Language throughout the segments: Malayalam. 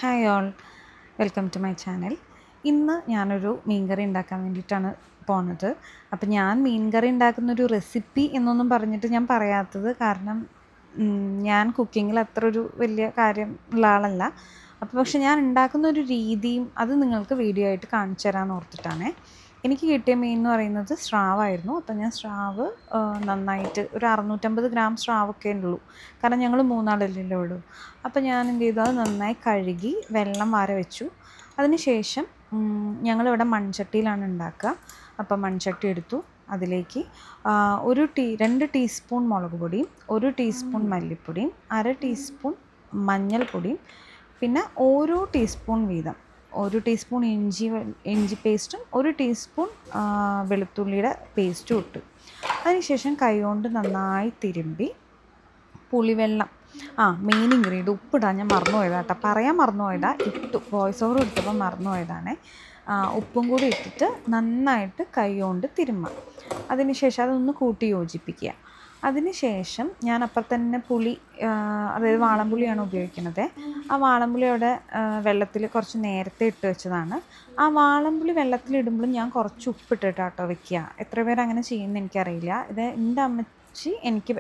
Hi all, welcome to my channel. ഇന്ന് ഞാനൊരു മീൻകറി ഉണ്ടാക്കാൻ വേണ്ടിയിട്ടാണ് പോണത്. അപ്പം ഞാൻ മീൻകറി ഉണ്ടാക്കുന്നൊരു റെസിപ്പി എന്നൊന്നും പറഞ്ഞിട്ട് ഞാൻ പറയാത്തത് കാരണം ഞാൻ കുക്കിങ്ങിൽ അത്ര ഒരു വലിയ കാര്യം ഉള്ള ആളല്ല. അപ്പോൾ പക്ഷെ ഞാൻ ഉണ്ടാക്കുന്നൊരു രീതിയും അത് നിങ്ങൾക്ക് വീഡിയോ ആയിട്ട് കാണിച്ചു തരാമെന്ന് ഓർത്തിട്ടാണേ. എനിക്ക് കിട്ടിയ മീൻ എന്ന് പറയുന്നത് സ്രാവായിരുന്നു. അപ്പം ഞാൻ സ്രാവ് നന്നായിട്ട് ഒരു 650 ഗ്രാം സ്രാവൊക്കെ ഉള്ളൂ, കാരണം ഞങ്ങൾ 3 ആളല്ലേ ഉള്ളൂ. അപ്പം ഞാൻ എന്ത് ചെയ്തു, അത് നന്നായി കഴുകി വെള്ളം വാര വെച്ചു. അതിന് ശേഷം ഞങ്ങളിവിടെ മൺചട്ടിയിലാണ് ഉണ്ടാക്കുക. അപ്പം മൺചട്ടി എടുത്തു, അതിലേക്ക് 2 ടീസ്പൂൺ മുളക് പൊടിയും 1 ടീസ്പൂൺ മല്ലിപ്പൊടിയും 1/2 ടീസ്പൂൺ മഞ്ഞൾപ്പൊടിയും പിന്നെ ഓരോ ടീസ്പൂൺ വീതം 1 ടീസ്പൂൺ ഇഞ്ചി പേസ്റ്റും 1 ടീസ്പൂൺ വെളുത്തുള്ളിയുടെ പേസ്റ്റും ഇട്ടു. അതിനുശേഷം കൈകൊണ്ട് നന്നായി തിരുമ്പി പുളിവെള്ളം, മെയിൻ ഇൻഗ്രീഡിയൻറ്റ് ഉപ്പിടാൻ ഞാൻ മറന്നുപോയതാ കേട്ടോ, പറയാൻ മറന്നുപോയതാ, ഇട്ടു, വോയിസ് ഓവർ എടുത്തപ്പോൾ മറന്നുപോയതാണ്. ഉപ്പും കൂടി ഇട്ടിട്ട് നന്നായിട്ട് കൈ കൊണ്ട് തിരുമ്മുക. അതിനുശേഷം അതൊന്ന് കൂട്ടി യോജിപ്പിക്കുക. അതിനുശേഷം ഞാൻ അപ്പം തന്നെ പുളി, അതായത് വാളംപുളിയാണ് ഉപയോഗിക്കുന്നത്. ആ വാളംപുളി അവിടെ വെള്ളത്തിൽ കുറച്ച് നേരത്തെ ഇട്ട് വെച്ചതാണ്. ആ വാളംപുളി വെള്ളത്തിലിടുമ്പോഴും ഞാൻ കുറച്ച് ഉപ്പിട്ടിട്ടാട്ടോ വെക്കുക. എത്ര പേര് അങ്ങനെ ചെയ്യുന്നത് എനിക്കറിയില്ല. ഇത് എൻ്റെ അമ്മച്ചി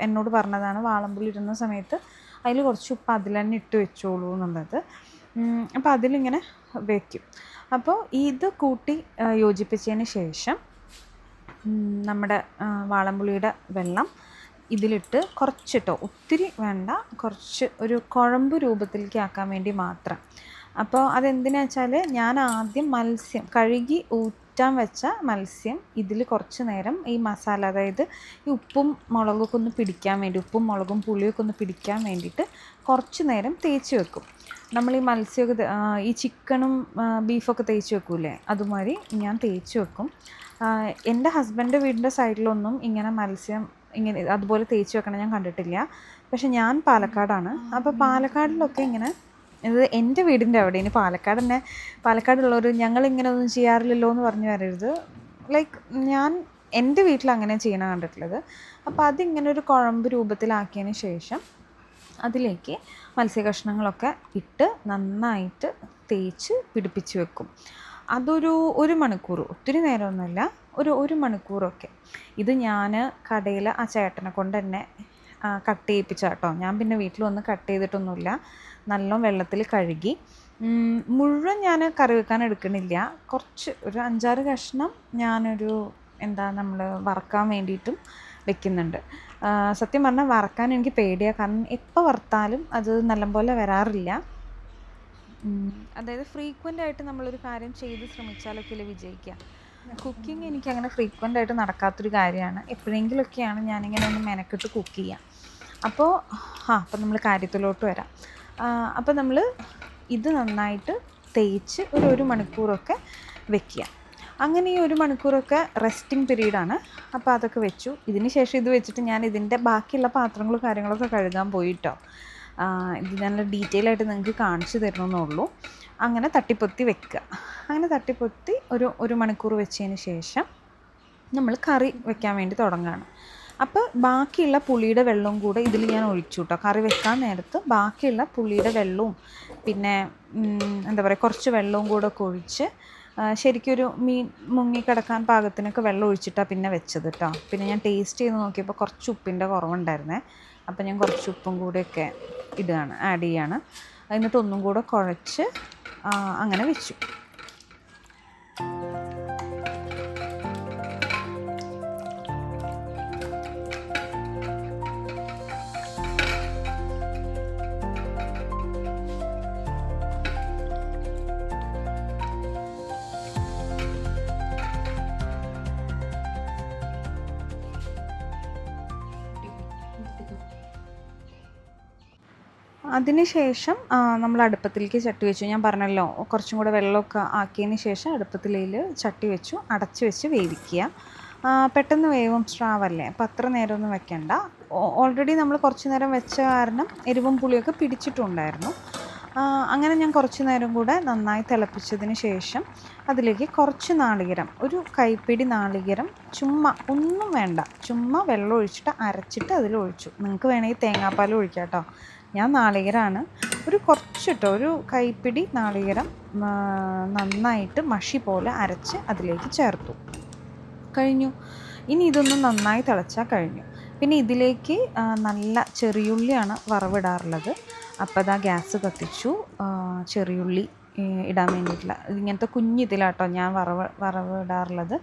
എന്നോട് പറഞ്ഞതാണ്, വാളംപുളി ഇടുന്ന സമയത്ത് അതിൽ കുറച്ച് ഉപ്പ് അതിൽ തന്നെ ഇട്ട് വെച്ചോളൂ എന്നുള്ളത്. അപ്പോൾ അതിലിങ്ങനെ വയ്ക്കും. അപ്പോൾ ഇത് കൂട്ടി യോജിപ്പിച്ചതിന് ശേഷം നമ്മുടെ വാളംപുളിയുടെ വെള്ളം ഇതിലിട്ട് കുറച്ചിട്ടോ, ഒത്തിരി വേണ്ട, കുറച്ച് ഒരു കുഴമ്പ് രൂപത്തിലേക്ക് ആക്കാൻ വേണ്ടി മാത്രം. അപ്പോൾ അതെന്തിനാ വെച്ചാൽ ഞാൻ ആദ്യം മത്സ്യം കഴുകി ഊറ്റാൻ വെച്ച മത്സ്യം ഇതിൽ കുറച്ച് നേരം ഈ മസാല, അതായത് ഈ ഉപ്പും മുളകൊക്കെ ഒന്ന് പിടിക്കാൻ വേണ്ടി, ഉപ്പും മുളകും പുളിയൊക്കെ ഒന്ന് പിടിക്കാൻ വേണ്ടിയിട്ട് കുറച്ച് നേരം തേച്ച് വെക്കും. നമ്മൾ ഈ മത്സ്യമൊക്കെ ഈ ചിക്കനും ബീഫൊക്കെ തേച്ച് വെക്കൂലേ, അതുമാതിരി ഞാൻ തേച്ച് വെക്കും. എൻ്റെ ഹസ്ബൻഡ് വീടിൻ്റെ സൈഡിലൊന്നും ഇങ്ങനെ മത്സ്യം ഇങ്ങനെ അതുപോലെ തേച്ച് വെക്കണം ഞാൻ കണ്ടിട്ടില്ല. പക്ഷെ ഞാൻ പാലക്കാടാണ്. അപ്പോൾ പാലക്കാടിലൊക്കെ ഇങ്ങനെ, ഇത് എൻ്റെ വീടിൻ്റെ അവിടെ, ഇനി പാലക്കാടുള്ളവർ ഞങ്ങളിങ്ങനെ ഒന്നും ചെയ്യാറില്ലല്ലോ എന്ന് പറഞ്ഞു വരരുത്. ലൈക്ക് ഞാൻ എൻ്റെ വീട്ടിൽ അങ്ങനെ ചെയ്യണം കണ്ടിട്ടുള്ളത്. അപ്പോൾ അതിങ്ങനെ ഒരു കുഴമ്പ് രൂപത്തിലാക്കിയതിന് ശേഷം അതിലേക്ക് മത്സ്യകഷ്ണങ്ങളൊക്കെ ഇട്ട് നന്നായിട്ട് തേച്ച് പിടിപ്പിച്ച് വെക്കും. അതൊരു 1 മണിക്കൂർ, ഒത്തിരി നേരമൊന്നുമില്ല, ഒരു മണിക്കൂറൊക്കെ. ഇത് ഞാൻ കടയിൽ ആ ചേട്ടനെ കൊണ്ട് തന്നെ കട്ട് ചെയ്യിപ്പിച്ച കേട്ടോ. ഞാൻ പിന്നെ വീട്ടിൽ വന്ന് കട്ട് ചെയ്തിട്ടൊന്നുമില്ല, നല്ലോണം വെള്ളത്തിൽ കഴുകി. മുഴുവൻ ഞാൻ കറി വെക്കാൻ എടുക്കണില്ല, കുറച്ച് ഒരു 5-6 കഷ്ണം ഞാനൊരു നമ്മൾ വറക്കാൻ വേണ്ടിയിട്ടും വെക്കുന്നുണ്ട്. സത്യം പറഞ്ഞാൽ വറക്കാൻ എനിക്ക് പേടിയാണ്, കാരണം എപ്പോൾ വറുത്താലും അത് നല്ലപോലെ വരാറില്ല. അതായത് ഫ്രീക്വൻ്റ് ആയിട്ട് നമ്മളൊരു കാര്യം ചെയ്ത് ശ്രമിച്ചാലൊക്കെ അല്ലേ വിജയിക്കുക. കുക്കിംഗ് എനിക്കങ്ങനെ ഫ്രീക്വൻ്റ് ആയിട്ട് നടക്കാത്തൊരു കാര്യമാണ്. എപ്പോഴെങ്കിലുമൊക്കെയാണ് ഞാനിങ്ങനെ ഒന്ന് മെനക്കെട്ട് കുക്ക് ചെയ്യുക. അപ്പോൾ നമ്മൾ കാര്യത്തിലോട്ട് വരാം. അപ്പോൾ നമ്മൾ ഇത് നന്നായിട്ട് തേച്ച് ഒരു മണിക്കൂറൊക്കെ വെക്കുക. അങ്ങനെ ഈ 1 മണിക്കൂറൊക്കെ റെസ്റ്റിംഗ് പീരീഡാണ്. അപ്പോൾ അതൊക്കെ വെച്ചു. ഇതിന് ശേഷം ഇത് വെച്ചിട്ട് ഞാൻ ഇതിൻ്റെ ബാക്കിയുള്ള പാത്രങ്ങളും കാര്യങ്ങളൊക്കെ കഴുകാൻ പോയിട്ടോ. ഇത് ഞാൻ ഡീറ്റെയിൽ ആയിട്ട് നിങ്ങൾക്ക് കാണിച്ചു തരണമെന്നുള്ളൂ. അങ്ങനെ തട്ടിപ്പൊത്തി വെക്കുക. അങ്ങനെ തട്ടിപ്പൊത്തി ഒരു മണിക്കൂർ വെച്ചതിന് ശേഷം നമ്മൾ കറി വെക്കാൻ വേണ്ടി തുടങ്ങുകയാണ്. അപ്പോൾ ബാക്കിയുള്ള പുളിയുടെ വെള്ളവും കൂടെ ഇതിൽ ഞാൻ ഒഴിച്ചു കേട്ടോ. കറി വെക്കാൻ നേരത്ത് ബാക്കിയുള്ള പുളിയുടെ വെള്ളവും പിന്നെ കുറച്ച് വെള്ളവും കൂടെ ഒക്കെ ഒഴിച്ച് ശരിക്കൊരു മീൻ മുങ്ങിക്കിടക്കാൻ പാകത്തിനൊക്കെ വെള്ളം ഒഴിച്ചിട്ടാണ് പിന്നെ വെച്ചത് കേട്ടോ. പിന്നെ ഞാൻ ടേസ്റ്റ് ചെയ്ത് നോക്കിയപ്പോൾ കുറച്ച് ഉപ്പിൻ്റെ കുറവുണ്ടായിരുന്നേ. അപ്പോൾ ഞാൻ കുറച്ച് ഉപ്പും കൂടെയൊക്കെ ആഡ് ചെയ്യാണ്. എന്നിട്ട് ഒന്നും കൂടെ കുഴച്ച് അങ്ങനെ വെച്ചു. അതിനുശേഷം നമ്മൾ അടുപ്പത്തിലേക്ക് ചട്ടി വെച്ചു. ഞാൻ പറഞ്ഞല്ലോ, കുറച്ചും കൂടെ വെള്ളമൊക്കെ ആക്കിയതിന് ശേഷം അടുപ്പത്തിലേൽ ചട്ടി വെച്ചു, അടച്ച് വെച്ച് വേവിക്കുക. പെട്ടെന്ന് വേവും, സ്രാവല്ലേ, അപ്പോൾ അത്ര നേരമൊന്നും വെക്കണ്ട. ഓൾറെഡി നമ്മൾ കുറച്ച് നേരം വെച്ച കാരണം എരിവും പുളിയൊക്കെ പിടിച്ചിട്ടുണ്ടായിരുന്നു. അങ്ങനെ ഞാൻ കുറച്ച് നേരം കൂടെ നന്നായി തിളപ്പിച്ചതിന് ശേഷം അതിലേക്ക് കുറച്ച് നാളികേരം, ഒരു കൈപ്പിടി നാളികേരം, ചുമ്മാ ഒന്നും വേണ്ട, ചുമ്മാ വെള്ളം ഒഴിച്ചിട്ട് അരച്ചിട്ട് അതിൽ ഒഴിച്ചു. നിങ്ങൾക്ക് വേണമെങ്കിൽ തേങ്ങാപ്പാൽ ഒഴിക്കാം കേട്ടോ. ഞാൻ നാളികേരമാണ് ഒരു കുറച്ചിട്ടോ ഒരു കൈപ്പിടി നാളികേരം നന്നായിട്ട് മഷി പോലെ അരച്ച് അതിലേക്ക് ചേർത്തു. കഴിഞ്ഞു. ഇനി ഇതൊന്ന് നന്നായി തിളച്ചാൽ കഴിഞ്ഞു. പിന്നെ ഇതിലേക്ക് നല്ല ചെറിയുള്ളിയാണ് വറവിടാറുള്ളത്. അപ്പോൾ അതാ ഗ്യാസ് കത്തിച്ചു. ചെറിയുള്ളി ഇടാൻ വേണ്ടിയിട്ടുള്ള ഇങ്ങനത്തെ കുഞ്ഞിതിലാട്ടോ ഞാൻ വറവ് ഇടാറുള്ളത്.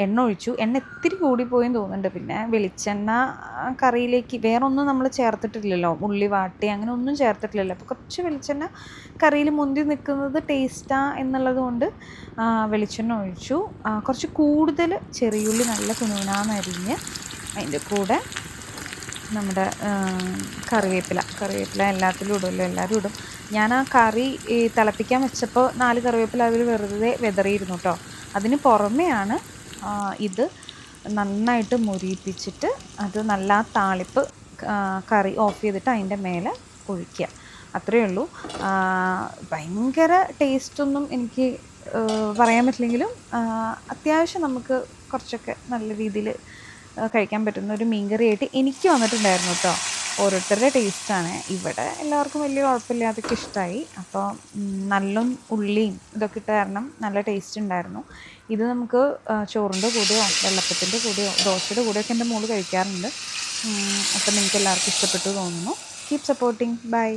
എണ്ണ ഒഴിച്ചു. എണ്ണ ഇത്തിരി കൂടിപ്പോയെന്ന് തോന്നുന്നുണ്ട്. പിന്നെ വെളിച്ചെണ്ണ കറിയിലേക്ക് വേറെ ഒന്നും നമ്മൾ ചേർത്തിട്ടില്ലല്ലോ, ഉള്ളി വാട്ടി അങ്ങനെ ഒന്നും ചേർത്തിട്ടില്ലല്ലോ. അപ്പോൾ കുറച്ച് വെളിച്ചെണ്ണ കറിയിൽ മുന്തി നിൽക്കുന്നത് ടേസ്റ്റാ എന്നുള്ളത് കൊണ്ട് വെളിച്ചെണ്ണ ഒഴിച്ചു. കുറച്ച് കൂടുതൽ ചെറിയുള്ളി നല്ല കുനുകുനാന്നരിഞ്ഞ് അതിൻ്റെ കൂടെ നമ്മുടെ കറിവേപ്പില എല്ലാത്തിലും ഇടുമല്ലോ, എല്ലാവരും ഇടും. ഞാൻ ആ കറി തിളപ്പിക്കാൻ വെച്ചപ്പോൾ 4 കറിവേപ്പില അവർ വെറുതെ വിതറിയിരുന്നു കേട്ടോ. അതിന് പുറമെയാണ് ഇത് നന്നായിട്ട് മുരിയിപ്പിച്ചിട്ട് അത് നല്ല താളിപ്പ് കറി ഓഫ് ചെയ്തിട്ട് അതിൻ്റെ മേലെ ഒഴിക്കുക. അത്രയേ ഉള്ളൂ. ഭയങ്കര ടേസ്റ്റൊന്നും എനിക്ക് പറയാൻ പറ്റില്ലെങ്കിലും അത്യാവശ്യം നമുക്ക് കുറച്ചൊക്കെ നല്ല രീതിയിൽ കഴിക്കാൻ പറ്റുന്ന ഒരു മീൻകറിയായിട്ട് എനിക്ക് വന്നിട്ടുണ്ടായിരുന്നു കേട്ടോ. ഓരോരുത്തരുടെ ടേസ്റ്റാണ്. ഇവിടെ എല്ലാവർക്കും വലിയ കുഴപ്പമില്ലാതൊക്കെ ഇഷ്ടമായി. അപ്പോൾ നല്ല ഉള്ളിയും ഇതൊക്കെ ഇട്ട കാരണം നല്ല ടേസ്റ്റ് ഉണ്ടായിരുന്നു. ഇത് നമുക്ക് ചോറിൻ്റെ കൂടെയോ വെള്ളപ്പത്തിൻ്റെ കൂടെയോ ദോശയുടെ കൂടെയൊക്കെ എൻ്റെ മോള് കഴിക്കാറുണ്ട്. അപ്പോൾ നിങ്ങൾക്ക് എല്ലാവർക്കും ഇഷ്ടപ്പെട്ടു തോന്നുന്നു. Keep supporting. ബൈ.